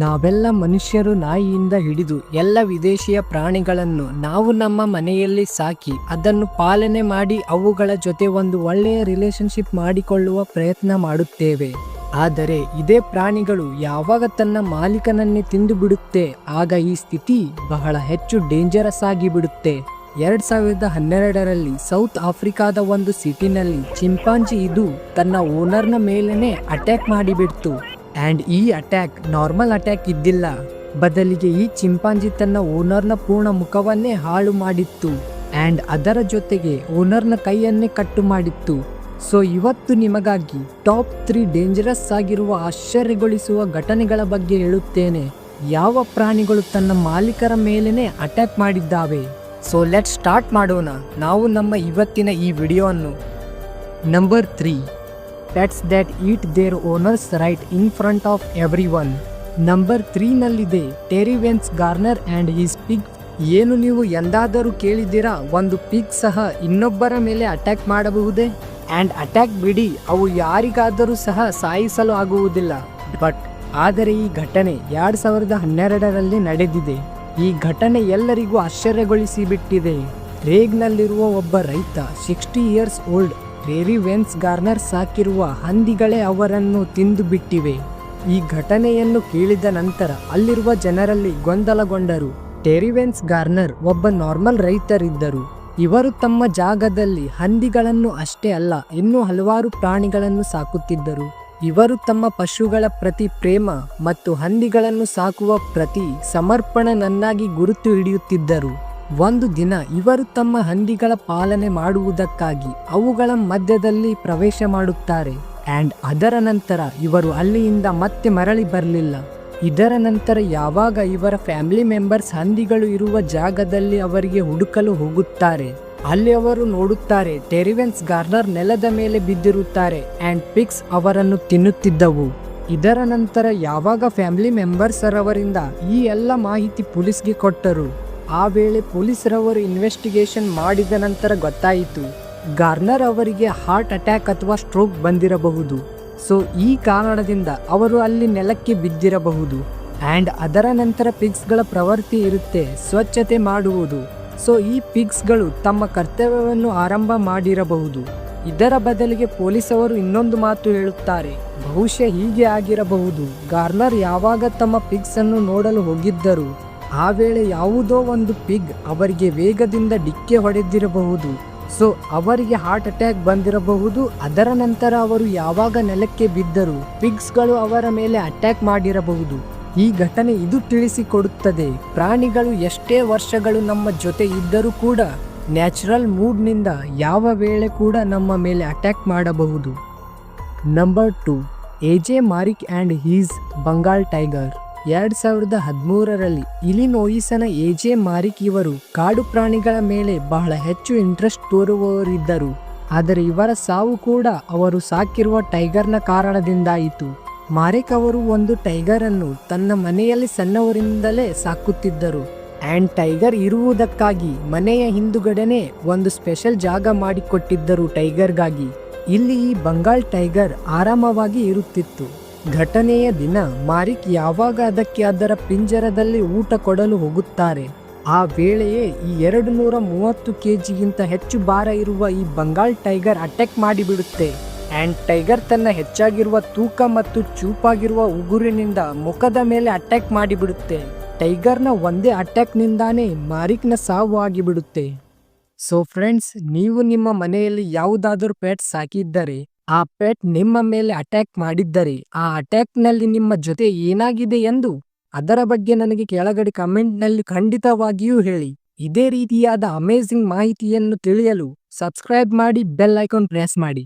ನಾವೆಲ್ಲ ಮನುಷ್ಯರು ನಾಯಿಯಿಂದ ಹಿಡಿದು ಎಲ್ಲ ವಿದೇಶಿಯ ಪ್ರಾಣಿಗಳನ್ನು ನಾವು ನಮ್ಮ ಮನೆಯಲ್ಲಿ ಸಾಕಿ ಅದನ್ನು ಪಾಲನೆ ಮಾಡಿ ಅವುಗಳ ಜೊತೆ ಒಂದು ಒಳ್ಳೆಯ ರಿಲೇಶನ್ಶಿಪ್ ಮಾಡಿಕೊಳ್ಳುವ ಪ್ರಯತ್ನ ಮಾಡುತ್ತೇವೆ. ಆದರೆ ಇದೇ ಪ್ರಾಣಿಗಳು ಯಾವಾಗ ತನ್ನ ಮಾಲೀಕನನ್ನೇ ತಿಂದು ಬಿಡುತ್ತೆ ಆಗ ಈ ಸ್ಥಿತಿ ಬಹಳ ಹೆಚ್ಚು ಡೇಂಜರಸ್ ಆಗಿ ಬಿಡುತ್ತೆ. 2012ರಲ್ಲಿ ಸೌತ್ ಆಫ್ರಿಕಾದ ಒಂದು ಸಿಟಿನಲ್ಲಿ ಚಿಂಪಾಂಜಿ ಇದು ತನ್ನ ಓನರ್ನ ಮೇಲೇನೆ ಅಟ್ಯಾಕ್ ಮಾಡಿಬಿಡ್ತು. ಆ್ಯಂಡ್ ಈ ಅಟ್ಯಾಕ್ ನಾರ್ಮಲ್ ಅಟ್ಯಾಕ್ ಇದ್ದಿಲ್ಲ, ಬದಲಿಗೆ ಈ ಚಿಂಪಾಂಜಿ ತನ್ನ ಓನರ್ನ ಪೂರ್ಣ ಮುಖವನ್ನೇ ಹಾಳು ಮಾಡಿತ್ತು ಆ್ಯಂಡ್ ಅದರ ಜೊತೆಗೆ ಓನರ್ನ ಕೈಯನ್ನೇ ಕಟ್ಟು ಮಾಡಿತ್ತು. ಸೊ ಇವತ್ತು ನಿಮಗಾಗಿ ಟಾಪ್ 3 ಡೇಂಜರಸ್ ಆಗಿರುವ ಆಶ್ಚರ್ಯಗೊಳಿಸುವ ಘಟನೆಗಳ ಬಗ್ಗೆ ಹೇಳುತ್ತೇನೆ. ಯಾವ ಪ್ರಾಣಿಗಳು ತನ್ನ ಮಾಲೀಕರ ಮೇಲೇನೆ ಅಟ್ಯಾಕ್ ಮಾಡಿದ್ದಾವೆ. ಸೊ ಲೆಟ್ ಸ್ಟಾರ್ಟ್ ಮಾಡೋಣ ನಾವು ನಮ್ಮ ಇವತ್ತಿನ ಈ ವಿಡಿಯೋವನ್ನು. Number 3, pets that eat their owners right in front of everyone. Number 3 ನಲ್ಲಿದೆ ಟೆರಿವೆನ್ಸ್ ಗಾರ್ನರ್ ಆ್ಯಂಡ್ ಹಿಸ್ ಪಿಗ್. ಏನು ನೀವು ಎಂದಾದರೂ ಕೇಳಿದ್ದೀರಾ, ಒಂದು ಪಿಗ್ ಸಹ ಇನ್ನೊಬ್ಬರ ಮೇಲೆ ಅಟ್ಯಾಕ್ ಮಾಡಬಹುದೇ? ಆ್ಯಂಡ್ ಅಟ್ಯಾಕ್ ಬಿಡಿ, ಅವು ಯಾರಿಗಾದರೂ ಸಹ ಸಾಯಿಸಲು ಆಗುವುದಿಲ್ಲ. ಆದರೆ ಈ ಘಟನೆ 2012ರಲ್ಲಿ ನಡೆದಿದೆ. ಈ ಘಟನೆ ಎಲ್ಲರಿಗೂ ಆಶ್ಚರ್ಯಗೊಳಿಸಿ ಬಿಟ್ಟಿದೆ. ರೇಗ್ನಲ್ಲಿರುವ ಒಬ್ಬ ರೈತ 60 ಇಯರ್ಸ್ ಓಲ್ಡ್ ಟೆರಿವೆನ್ಸ್ ಗಾರ್ನರ್ ಸಾಕಿರುವ ಹಂದಿಗಳೇ ಅವರನ್ನು ತಿಂದು ಬಿಟ್ಟಿವೆ. ಈ ಘಟನೆಯನ್ನು ಕೇಳಿದ ನಂತರ ಅಲ್ಲಿರುವ ಜನರಲ್ಲಿ ಗೊಂದಲಗೊಂಡರು. ಟೆರಿವೆನ್ಸ್ ಗಾರ್ನರ್ ಒಬ್ಬ ನಾರ್ಮಲ್ ರೈತರಿದ್ದರು. ಇವರು ತಮ್ಮ ಜಾಗದಲ್ಲಿ ಹಂದಿಗಳನ್ನು ಅಷ್ಟೇ ಅಲ್ಲ, ಇನ್ನೂ ಹಲವಾರು ಪ್ರಾಣಿಗಳನ್ನು ಸಾಕುತ್ತಿದ್ದರು. ಇವರು ತಮ್ಮ ಪಶುಗಳ ಪ್ರತಿ ಪ್ರೇಮ ಮತ್ತು ಹಂದಿಗಳನ್ನು ಸಾಕುವ ಪ್ರತಿ ಸಮರ್ಪಣನನ್ನಾಗಿ ಗುರುತು ಹಿಡಿಯುತ್ತಿದ್ದರು. ಒಂದು ದಿನ ಇವರು ತಮ್ಮ ಹಂದಿಗಳ ಪಾಲನೆ ಮಾಡುವುದಕ್ಕಾಗಿ ಅವುಗಳ ಮಧ್ಯದಲ್ಲಿ ಪ್ರವೇಶ ಮಾಡುತ್ತಾರೆ ಆ್ಯಂಡ್ ಅದರ ನಂತರ ಇವರು ಅಲ್ಲಿಯಿಂದ ಮತ್ತೆ ಮರಳಿ ಬರಲಿಲ್ಲ. ಇದರ ನಂತರ ಯಾವಾಗ ಇವರ ಫ್ಯಾಮಿಲಿ ಮೆಂಬರ್ಸ್ ಹಂದಿಗಳು ಇರುವ ಜಾಗದಲ್ಲಿ ಅವರಿಗೆ ಹುಡುಕಲು ಹೋಗುತ್ತಾರೆ, ಅಲ್ಲಿ ಅವರು ನೋಡುತ್ತಾರೆ ಟೆರಿವೆನ್ಸ್ ಗಾರ್ನರ್ ನೆಲದ ಮೇಲೆ ಬಿದ್ದಿರುತ್ತಾರೆ ಆ್ಯಂಡ್ ಪಿಗ್ಸ್ ಅವರನ್ನು ತಿನ್ನುತ್ತಿದ್ದವು. ಇದರ ನಂತರ ಯಾವಾಗ ಫ್ಯಾಮಿಲಿ ಮೆಂಬರ್ಸ್ ಅವರಿಂದ ಈ ಎಲ್ಲ ಮಾಹಿತಿ ಪೊಲೀಸ್ಗೆ ಕೊಟ್ಟರು, ಆ ವೇಳೆ ಪೊಲೀಸರವರು ಇನ್ವೆಸ್ಟಿಗೇಷನ್ ಮಾಡಿದ ನಂತರ ಗೊತ್ತಾಯಿತು ಗಾರ್ನರ್ ಅವರಿಗೆ ಹಾರ್ಟ್ ಅಟ್ಯಾಕ್ ಅಥವಾ ಸ್ಟ್ರೋಕ್ ಬಂದಿರಬಹುದು. ಸೊ ಈ ಕಾರಣದಿಂದ ಅವರು ಅಲ್ಲಿ ನೆಲಕ್ಕೆ ಬಿದ್ದಿರಬಹುದು. ಆ್ಯಂಡ್ ಅದರ ನಂತರ ಪಿಗ್ಸ್ಗಳ ಪ್ರವೃತ್ತಿ ಇರುತ್ತೆ ಸ್ವಚ್ಛತೆ ಮಾಡುವುದು. ಸೊ ಈ ಪಿಗ್ಸ್ಗಳು ತಮ್ಮ ಕರ್ತವ್ಯವನ್ನು ಆರಂಭ ಮಾಡಿರಬಹುದು. ಇದರ ಬದಲಿಗೆ ಪೊಲೀಸವರು ಇನ್ನೊಂದು ಮಾತು ಹೇಳುತ್ತಾರೆ, ಬಹುಶಃ ಹೀಗೆ ಆಗಿರಬಹುದು. ಗಾರ್ನರ್ ಯಾವಾಗ ತಮ್ಮ ಪಿಗ್ಸ್ ಅನ್ನು ನೋಡಲು ಹೋಗಿದ್ದರು, ಆ ವೇಳೆ ಯಾವುದೋ ಒಂದು ಪಿಗ್ ಅವರಿಗೆ ವೇಗದಿಂದ ಡಿಕ್ಕೆ ಹೊಡೆದಿರಬಹುದು. ಸೊ ಅವರಿಗೆ ಹಾರ್ಟ್ ಅಟ್ಯಾಕ್ ಬಂದಿರಬಹುದು. ಅದರ ನಂತರ ಅವರು ಯಾವಾಗ ನೆಲಕ್ಕೆ ಬಿದ್ದರು, ಪಿಗ್ಸ್ಗಳು ಅವರ ಮೇಲೆ ಅಟ್ಯಾಕ್ ಮಾಡಿರಬಹುದು. ಈ ಘಟನೆ ಇದು ತಿಳಿಸಿಕೊಡುತ್ತದೆ, ಪ್ರಾಣಿಗಳು ಎಷ್ಟೇ ವರ್ಷಗಳು ನಮ್ಮ ಜೊತೆ ಇದ್ದರೂ ಕೂಡ ನ್ಯಾಚುರಲ್ ಮೂಡ್ನಿಂದ ಯಾವ ವೇಳೆ ಕೂಡ ನಮ್ಮ ಮೇಲೆ ಅಟ್ಯಾಕ್ ಮಾಡಬಹುದು. Number 2, AJ Marik and his Bengal tiger. 2013ರಲ್ಲಿ ಇಲಿನೋಯಿಸ್ನ ಎಜೆ ಮಾರಿಕ್ ಇವರು ಕಾಡು ಪ್ರಾಣಿಗಳ ಮೇಲೆ ಬಹಳ ಹೆಚ್ಚು ಇಂಟ್ರೆಸ್ಟ್ ತೋರುವವರಿದ್ದರು. ಆದರೆ ಇವರ ಸಾವು ಕೂಡ ಅವರು ಸಾಕಿರುವ ಟೈಗರ್ನ ಕಾರಣದಿಂದಾಯಿತು. ಮಾರಿಕ್ ಅವರು ಒಂದು ಟೈಗರ್ ಅನ್ನು ತನ್ನ ಮನೆಯಲ್ಲಿ ಸಣ್ಣವರಿಂದಲೇ ಸಾಕುತ್ತಿದ್ದರು ಆ್ಯಂಡ್ ಟೈಗರ್ ಇರುವುದಕ್ಕಾಗಿ ಮನೆಯ ಹಿಂದುಗಡೆನೆ ಒಂದು ಸ್ಪೆಷಲ್ ಜಾಗ ಮಾಡಿಕೊಟ್ಟಿದ್ದರು ಟೈಗರ್ಗಾಗಿ. ಇಲ್ಲಿ ಈ ಬಂಗಾಲ್ ಟೈಗರ್ ಆರಾಮವಾಗಿ ಇರುತ್ತಿತ್ತು. ಘಟನೆಯ ದಿನ ಮಾರಿಕ್ ಯಾವಾಗ ಅದಕ್ಕೆ ಅದರ ಪಿಂಜರದಲ್ಲಿ ಊಟ ಕೊಡಲು ಹೋಗುತ್ತಾರೆ, ಆ ವೇಳೆಯೇ ಈ 230 kgಗಿಂತ ಹೆಚ್ಚು ಭಾರ ಇರುವ ಈ ಬಂಗಾಲ್ ಟೈಗರ್ ಅಟ್ಯಾಕ್ ಮಾಡಿಬಿಡುತ್ತೆ. ಆ್ಯಂಡ್ ಟೈಗರ್ ತನ್ನ ಹೆಚ್ಚಾಗಿರುವ ತೂಕ ಮತ್ತು ಚೂಪಾಗಿರುವ ಉಗುರಿನಿಂದ ಮುಖದ ಮೇಲೆ ಅಟ್ಯಾಕ್ ಮಾಡಿಬಿಡುತ್ತೆ. ಟೈಗರ್ನ ಒಂದೇ ಅಟ್ಯಾಕ್ನಿಂದಾನೇ ಮಾರಿಕ್ನ ಸಾವು ಆಗಿಬಿಡುತ್ತೆ. ಸೊ ಫ್ರೆಂಡ್ಸ್, ನೀವು ನಿಮ್ಮ ಮನೆಯಲ್ಲಿ ಯಾವುದಾದರೂ ಪೆಟ್ ಸಾಕಿದ್ದರೆ, ಆ ಪೆಟ್ ನಿಮ್ಮ ಮೇಲೆ ಅಟ್ಯಾಕ್ ಮಾಡಿದ್ದರೆ, ಆ ಅಟ್ಯಾಕ್ನಲ್ಲಿ ನಿಮ್ಮ ಜೊತೆ ಏನಾಗಿದೆ ಎಂದು ಅದರ ಬಗ್ಗೆ ನನಗೆ ಕೆಳಗಡೆ ಕಮೆಂಟ್ನಲ್ಲಿ ಖಂಡಿತವಾಗಿಯೂ ಹೇಳಿ. ಇದೇ ರೀತಿಯಾದ ಅಮೇಜಿಂಗ್ ಮಾಹಿತಿಯನ್ನು ತಿಳಿಯಲು ಸಬ್ಸ್ಕ್ರೈಬ್ ಮಾಡಿ, ಬೆಲ್ ಐಕಾನ್ ಪ್ರೆಸ್ ಮಾಡಿ.